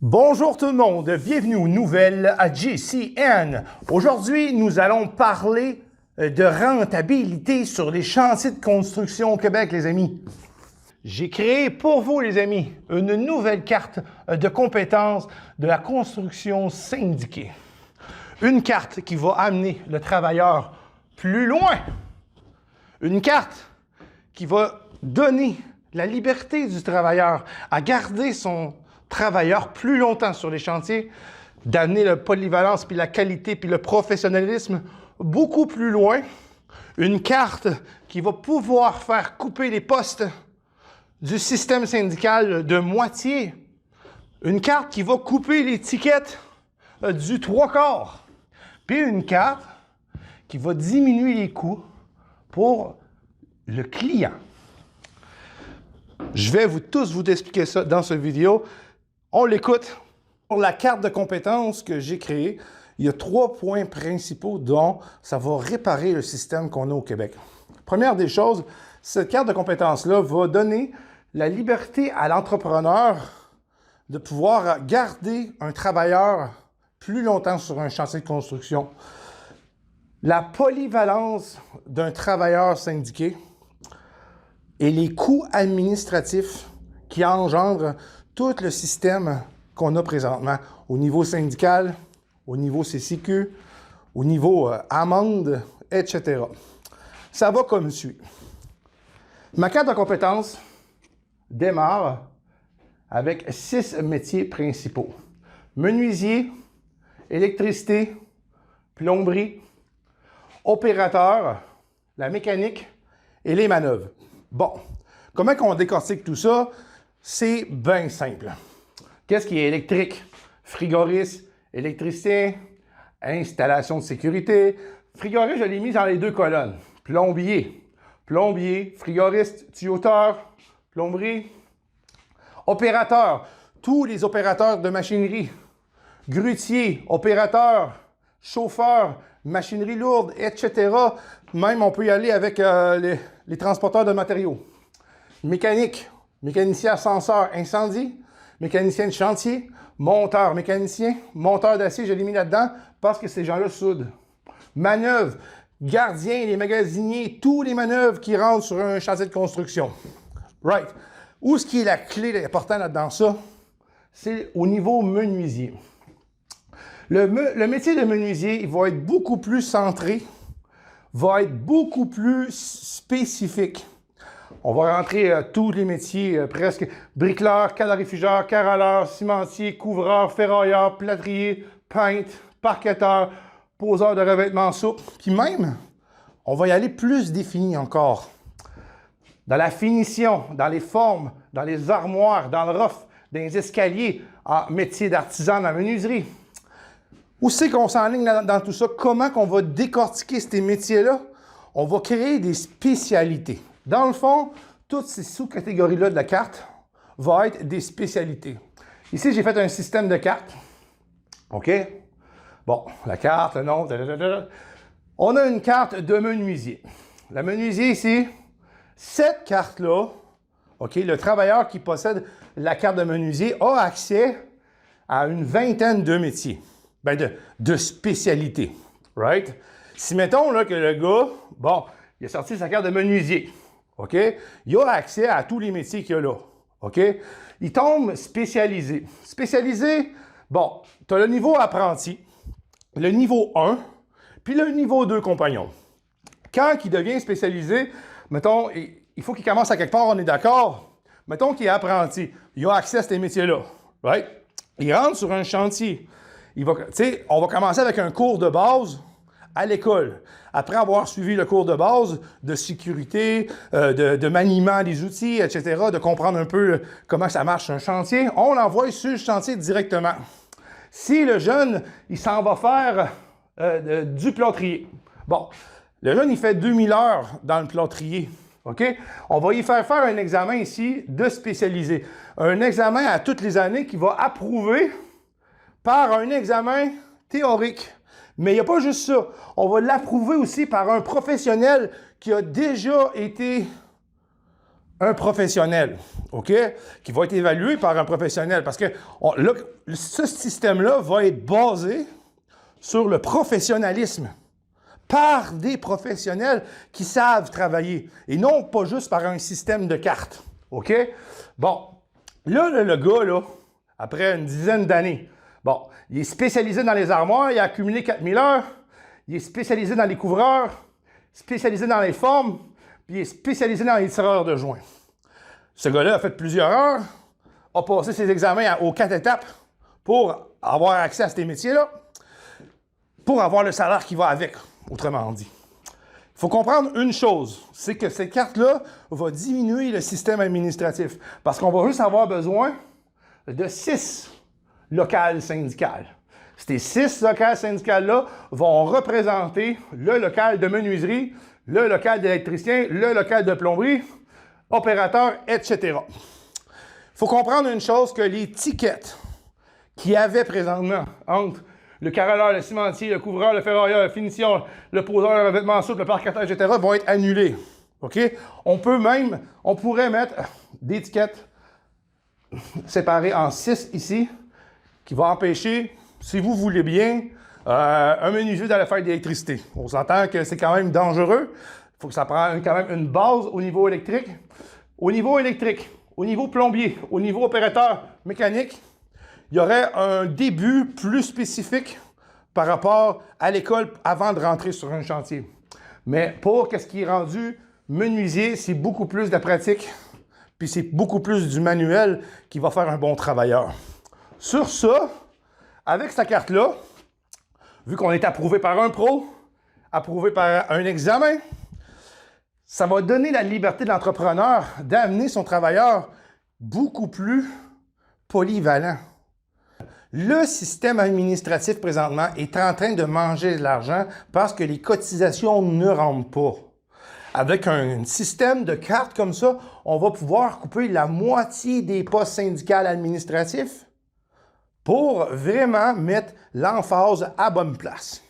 Bonjour tout le monde, bienvenue aux nouvelles à GCN. Aujourd'hui, nous allons parler de rentabilité sur les chantiers de construction au Québec, les amis. J'ai créé pour vous, les amis, une nouvelle carte de compétences de la construction syndiquée. Une carte qui va amener le travailleur plus loin. Une carte qui va donner la liberté du travailleur à garder son travailleur plus longtemps sur les chantiers, d'amener la polyvalence, puis la qualité, puis le professionnalisme beaucoup plus loin. Une carte qui va pouvoir faire couper les postes du système syndical de moitié. Une carte qui va couper l'étiquette du 3/4. Puis une carte qui va diminuer les coûts pour le client. Je vais tous vous expliquer ça dans cette vidéo. On l'écoute. Pour la carte de compétences que j'ai créée, il y a 3 points principaux dont ça va réparer le système qu'on a au Québec. Première des choses, cette carte de compétences-là va donner la liberté à l'entrepreneur de pouvoir garder un travailleur plus longtemps sur un chantier de construction. La polyvalence d'un travailleur syndiqué et les coûts administratifs qui engendrent tout le système qu'on a présentement au niveau syndical, au niveau CCQ, au niveau amende, etc. Ça va comme suit. Ma carte de compétences démarre avec 6 métiers principaux. Menuisier, électricité, plomberie, opérateur, la mécanique et les manœuvres. Bon, comment on décortique tout ça? C'est bien simple. Qu'est-ce qui est électrique? Frigoriste, électricien, installation de sécurité. Frigoriste, je l'ai mis dans les 2 colonnes. Plombier, frigoriste, tuyauteur, plomberie. Opérateur, tous les opérateurs de machinerie. Grutier, opérateur, chauffeur, machinerie lourde, etc. Même, on peut y aller avec les transporteurs de matériaux. Mécanicien ascenseur, incendie, mécanicien de chantier, monteur, mécanicien, monteur d'acier, je l'ai mis là-dedans parce que ces gens-là soudent. Manœuvre, gardien, les magasiniers, tous les manœuvres qui rentrent sur un chantier de construction. Right. Où est-ce qui est la clé importante là-dedans ça? C'est au niveau menuisier. Le métier de menuisier, il va être beaucoup plus centré, va être beaucoup plus spécifique. On va rentrer tous les métiers, presque bricoleur, calorifugeur, carreleur, cimentier, couvreur, ferrailleur, plâtrier, peintre, parquetteur, poseur de revêtements souples. Puis même, on va y aller plus défini encore. Dans la finition, dans les formes, dans les armoires, dans le rough, dans les escaliers, en métier d'artisan dans la menuiserie. Où c'est qu'on s'enligne dans tout ça? Comment qu'on va décortiquer ces métiers-là? On va créer des spécialités. Dans le fond, toutes ces sous-catégories-là de la carte vont être des spécialités. Ici, j'ai fait un système de cartes. OK? Bon, la carte, le nom, on a une carte de menuisier. La menuisier ici, cette carte-là, OK, le travailleur qui possède la carte de menuisier a accès à une vingtaine de métiers. Ben de spécialités. Right? Si mettons là, que le gars, bon, il a sorti sa carte de menuisier. OK? Il a accès à tous les métiers qu'il y a là. OK? Il tombe spécialisé. Spécialisé, bon, tu as le niveau apprenti, le niveau 1, puis le niveau 2 compagnon. Quand il devient spécialisé, mettons, il faut qu'il commence à quelque part, on est d'accord? Mettons qu'il est apprenti. Il a accès à ces métiers-là. Right? Il rentre sur un chantier. On va commencer avec un cours de base à l'école. Après avoir suivi le cours de base de sécurité, de maniement des outils, etc., de comprendre un peu comment ça marche un chantier, on l'envoie sur le chantier directement. Si le jeune, il s'en va faire du plâtrier. Bon, le jeune, il fait 2000 heures dans le plâtrier. OK? On va y faire un examen ici de spécialisé. Un examen à toutes les années qui va approuver par un examen théorique. Mais il n'y a pas juste ça. On va l'approuver aussi par un professionnel qui a déjà été un professionnel, OK? Qui va être évalué par un professionnel. Parce que là, ce système-là va être basé sur le professionnalisme par des professionnels qui savent travailler et non pas juste par un système de cartes, OK? Bon, là, le gars, là, après une dizaine d'années, bon, il est spécialisé dans les armoires, il a accumulé 4000 heures, il est spécialisé dans les couvreurs, spécialisé dans les formes, puis il est spécialisé dans les tireurs de joints. Ce gars-là a fait plusieurs heures, a passé ses examens aux 4 étapes pour avoir accès à ces métiers-là, pour avoir le salaire qui va avec, autrement dit. Il faut comprendre une chose, c'est que cette carte-là va diminuer le système administratif parce qu'on va juste avoir besoin de 6 locales syndicales. Ces 6 locales syndicales-là vont représenter le local de menuiserie, le local d'électricien, le local de plomberie, opérateur, etc. Il faut comprendre une chose, que les tickets qu'il y avait présentement entre le carreleur, le cimentier, le couvreur, le ferrailleur, le finition, le poseur, le revêtement souple, le parquetage, etc. vont être annulés. OK? On pourrait mettre des étiquettes séparées en 6 ici, qui va empêcher, si vous voulez bien, un menuisier d'aller faire de l'électricité. On s'entend que c'est quand même dangereux. Il faut que ça prenne quand même une base au niveau électrique. Au niveau plombier, au niveau opérateur mécanique, il y aurait un début plus spécifique par rapport à l'école avant de rentrer sur un chantier. Mais pour ce qui est rendu menuisier, c'est beaucoup plus de la pratique, puis c'est beaucoup plus du manuel qui va faire un bon travailleur. Sur ça, avec cette carte-là, vu qu'on est approuvé par un pro, approuvé par un examen, ça va donner la liberté de l'entrepreneur d'amener son travailleur beaucoup plus polyvalent. Le système administratif présentement est en train de manger de l'argent parce que les cotisations ne rentrent pas. Avec un système de cartes comme ça, on va pouvoir couper la moitié des postes syndicaux administratifs pour vraiment mettre l'emphase à bonne place.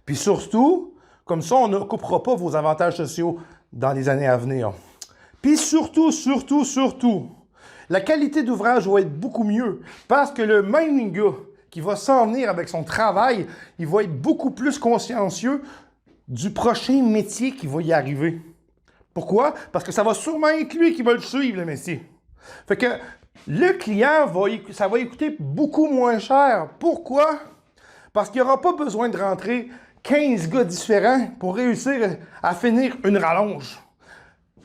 Puis surtout, comme ça, on ne coupera pas vos avantages sociaux dans les années à venir. Puis surtout, la qualité d'ouvrage va être beaucoup mieux parce que le même gars qui va s'en venir avec son travail, il va être beaucoup plus consciencieux du prochain métier qui va y arriver. Pourquoi? Parce que ça va sûrement être lui qui va le suivre, le métier. Fait que le client, ça va lui coûter beaucoup moins cher. Pourquoi? Parce qu'il n'y aura pas besoin de rentrer 15 gars différents pour réussir à finir une rallonge.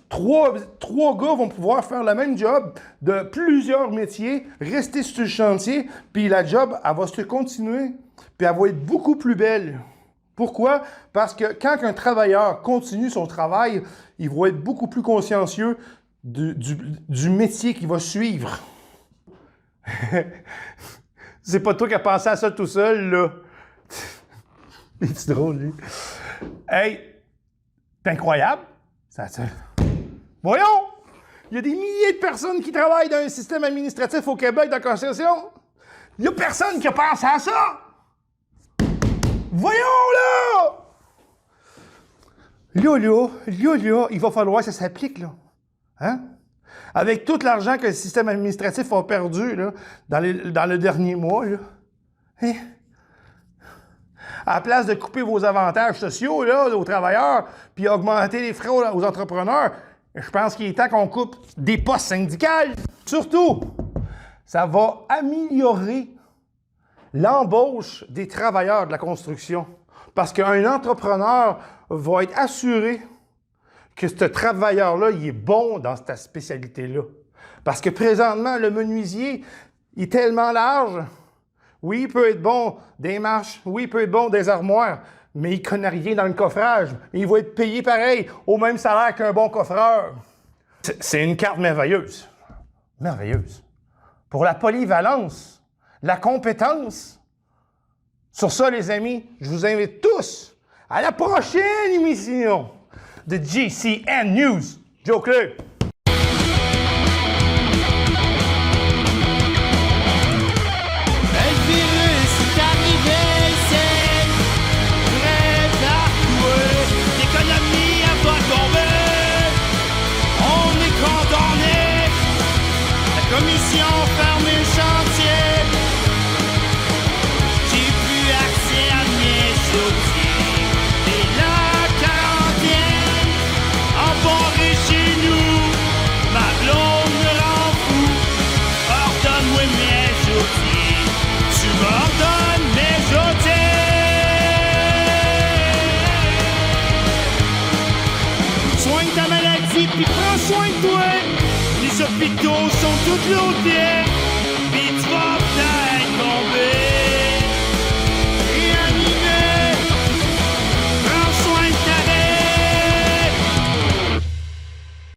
Trois gars vont pouvoir faire le même job de plusieurs métiers, rester sur le chantier, puis la job, elle va se continuer, puis elle va être beaucoup plus belle. Pourquoi? Parce que quand un travailleur continue son travail, il va être beaucoup plus consciencieux du métier qu'il va suivre. C'est pas toi qui as pensé à ça tout seul, là. C'est drôle, lui. Hey, c'est incroyable. Voyons! Il y a des milliers de personnes qui travaillent dans un système administratif au Québec de construction. Il n'y a personne qui a pensé à ça! Voyons, là! Là, il va falloir que ça s'applique, là. Hein? Avec tout l'argent que le système administratif a perdu, là, dans le dernier mois, là. Hein? À la place de couper vos avantages sociaux, là, aux travailleurs, puis augmenter les frais aux entrepreneurs, je pense qu'il est temps qu'on coupe des postes syndicaux. Surtout, ça va améliorer l'embauche des travailleurs de la construction. Parce qu'un entrepreneur va être assuré que ce travailleur-là, il est bon dans cette spécialité-là. Parce que présentement, le menuisier, il est tellement large. Oui, il peut être bon des marches, oui, il peut être bon des armoires, mais il ne connaît rien dans le coffrage. Il va être payé pareil, au même salaire qu'un bon coffreur. C'est une carte merveilleuse. Merveilleuse. Pour la polyvalence, la compétence. Sur ça, les amis, je vous invite tous à la prochaine émission de GCN News. Joe Clay. L'économie, elle va tomber. On est content puis prends soin de toi. Les hôpitaux sont tous loadés, puis tu vas